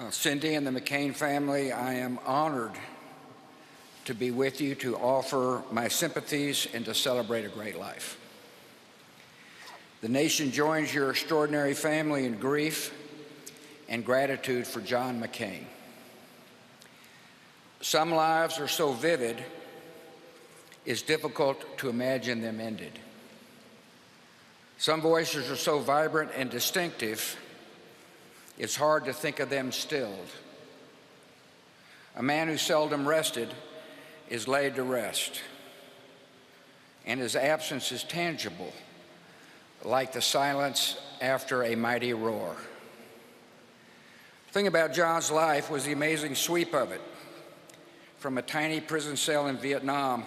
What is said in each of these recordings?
Cindy and the McCain family, I am honored to be with you to offer my sympathies and to celebrate a great life. The nation joins your extraordinary family in grief and gratitude for John McCain. Some lives are so vivid, it's difficult to imagine them ended. Some voices are so vibrant and distinctive, it's hard to think of them stilled. A man who seldom rested is laid to rest, and his absence is tangible, like the silence after a mighty roar. The thing about John's life was the amazing sweep of it, from a tiny prison cell in Vietnam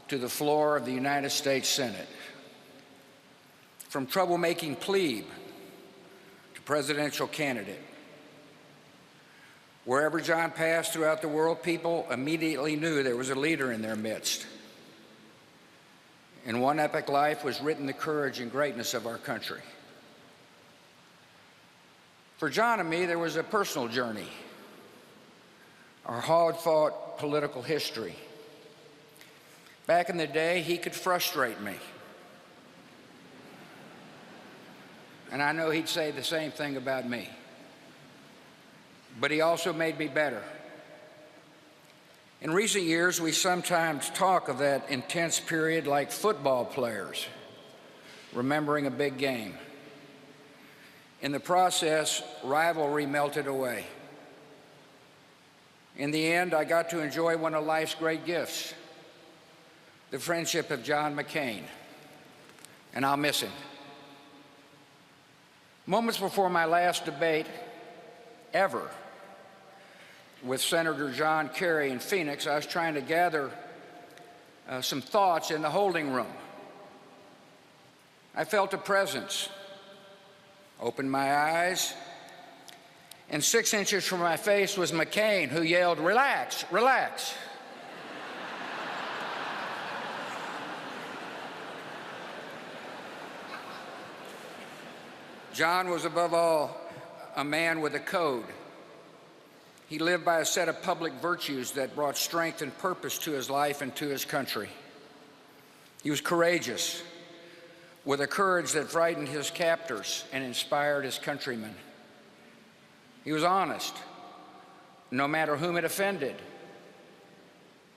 to the floor of the United States Senate, from troublemaking plebe to presidential candidate. Wherever John passed throughout the world, people immediately knew there was a leader in their midst. In one epic life was written the courage and greatness of our country. For John and me, there was a personal journey, our hard-fought political history. Back in the day, he could frustrate me. And I know he'd say the same thing about me. But he also made me better. In recent years, we sometimes talk of that intense period like football players remembering a big game. In the process, rivalry melted away. In the end, I got to enjoy one of life's great gifts, the friendship of John McCain, and I'll miss him. Moments before my last debate ever with Senator John Kerry in Phoenix, I was trying to gather some thoughts in the holding room. I felt a presence, opened my eyes, and 6 inches from my face was McCain, who yelled, "Relax, relax." John was above all a man with a code. He lived by a set of public virtues that brought strength and purpose to his life and to his country. He was courageous, with a courage that frightened his captors and inspired his countrymen. He was honest, no matter whom it offended.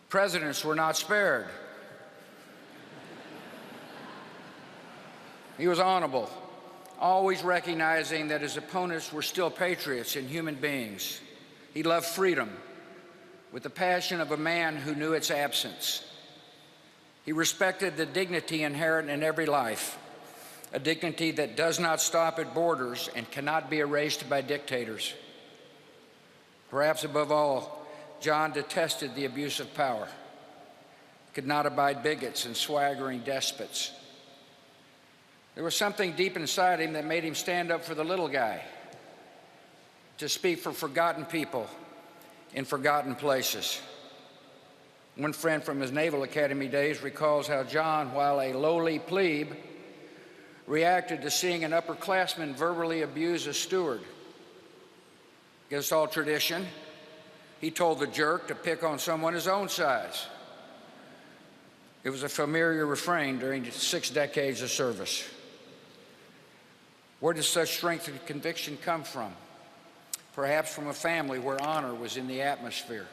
Presidents were not spared. He was honorable, always recognizing that his opponents were still patriots and human beings. He loved freedom with the passion of a man who knew its absence. He respected the dignity inherent in every life, a dignity that does not stop at borders and cannot be erased by dictators. Perhaps above all, John detested the abuse of power, could not abide bigots and swaggering despots. There was something deep inside him that made him stand up for the little guy, to speak for forgotten people in forgotten places. One friend from his Naval Academy days recalls how John, while a lowly plebe, reacted to seeing an upperclassman verbally abuse a steward. Against all tradition, he told the jerk to pick on someone his own size. It was a familiar refrain during 6 decades of service. Where does such strength and conviction come from? Perhaps from a family where honor was in the atmosphere,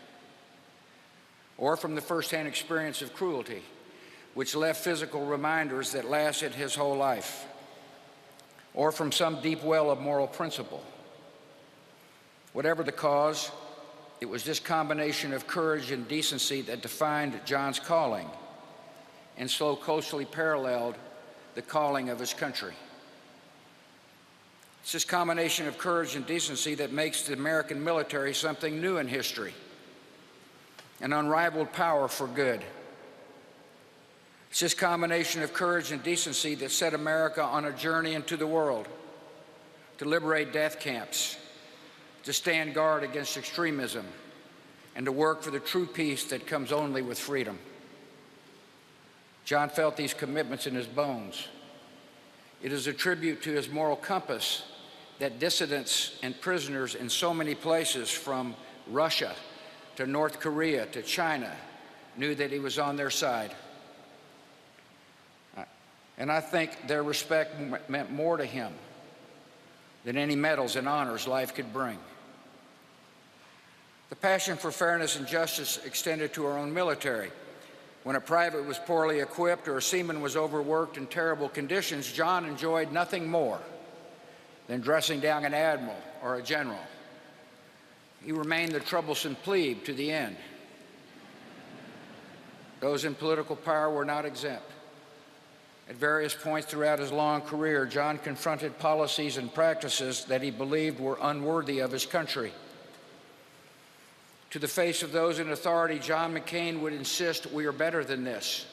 or from the firsthand experience of cruelty, which left physical reminders that lasted his whole life, or from some deep well of moral principle. Whatever the cause, it was this combination of courage and decency that defined John's calling and so closely paralleled the calling of his country. It's this combination of courage and decency that makes the American military something new in history, an unrivaled power for good. It's this combination of courage and decency that set America on a journey into the world, to liberate death camps, to stand guard against extremism, and to work for the true peace that comes only with freedom. John felt these commitments in his bones. It is a tribute to his moral compass that dissidents and prisoners in so many places, from Russia to North Korea to China, knew that he was on their side. And I think their respect meant more to him than any medals and honors life could bring. The passion for fairness and justice extended to our own military. When a private was poorly equipped or a seaman was overworked in terrible conditions, John enjoyed nothing more than dressing down an admiral or a general. He remained the troublesome plebe to the end. Those in political power were not exempt. At various points throughout his long career, John confronted policies and practices that he believed were unworthy of his country. To the face of those in authority, John McCain would insist, "We are better than this.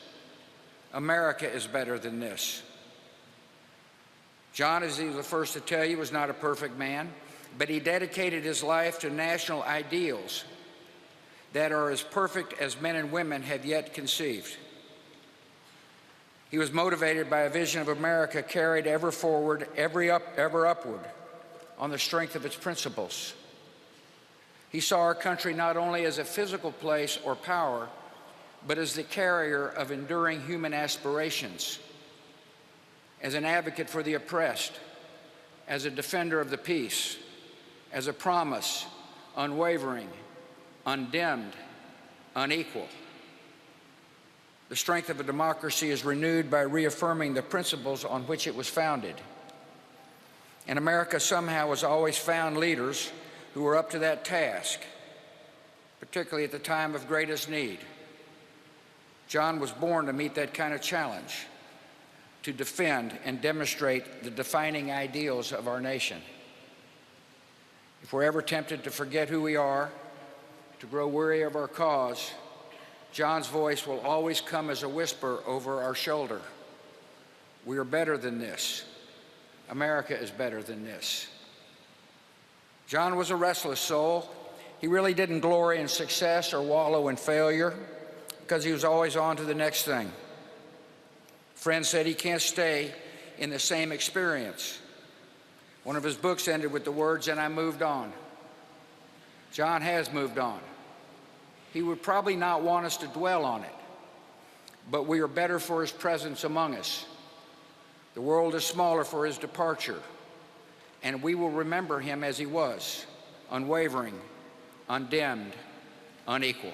America is better than this." John, as he was the first to tell you, was not a perfect man, but he dedicated his life to national ideals that are as perfect as men and women have yet conceived. He was motivated by a vision of America carried ever forward, ever upward, on the strength of its principles. He saw our country not only as a physical place or power, but as the carrier of enduring human aspirations, as an advocate for the oppressed, as a defender of the peace, as a promise, unwavering, undimmed, unequal. The strength of a democracy is renewed by reaffirming the principles on which it was founded. And America somehow has always found leaders who were up to that task, particularly at the time of greatest need. John was born to meet that kind of challenge, to defend and demonstrate the defining ideals of our nation. If we're ever tempted to forget who we are, to grow weary of our cause, John's voice will always come as a whisper over our shoulder. We are better than this. America is better than this. John was a restless soul. He really didn't glory in success or wallow in failure because he was always on to the next thing. Friends said he can't stay in the same experience. One of his books ended with the words, "And I moved on." John has moved on. He would probably not want us to dwell on it, but we are better for his presence among us. The world is smaller for his departure, and we will remember him as he was, unwavering, undimmed, unequal.